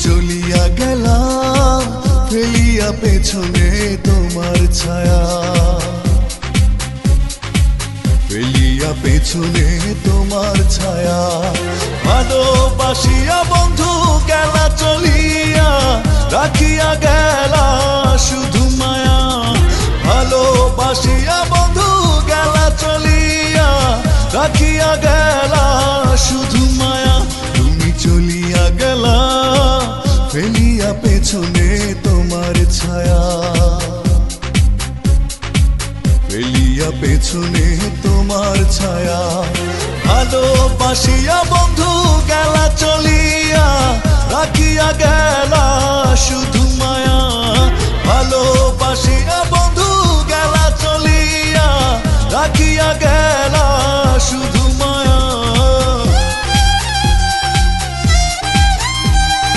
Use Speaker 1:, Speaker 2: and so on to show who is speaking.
Speaker 1: চলিয়া গেলা ফেলিয়া পেছনে তোমার ছায়া, ফেলিয়া পেছনে তোমার ছায়া। ভালোবাসিয়া বন্ধু গেলা চলিয়া, রাখিয়া গেলা শুধু মায়া। ভালোবাসিয়া বন্ধু গেলা চলিয়া, রাখিয়া গেলা শুধু মায়া। তুমি চলিয়া গেলা ফেলিয়া পেছনে তোমার ছায়া, ফেলিয়া পেছনে তোমার ছায়া। ভালোবাসিয়া বন্ধু গেলা চলিয়া, রাখিয়া গেলা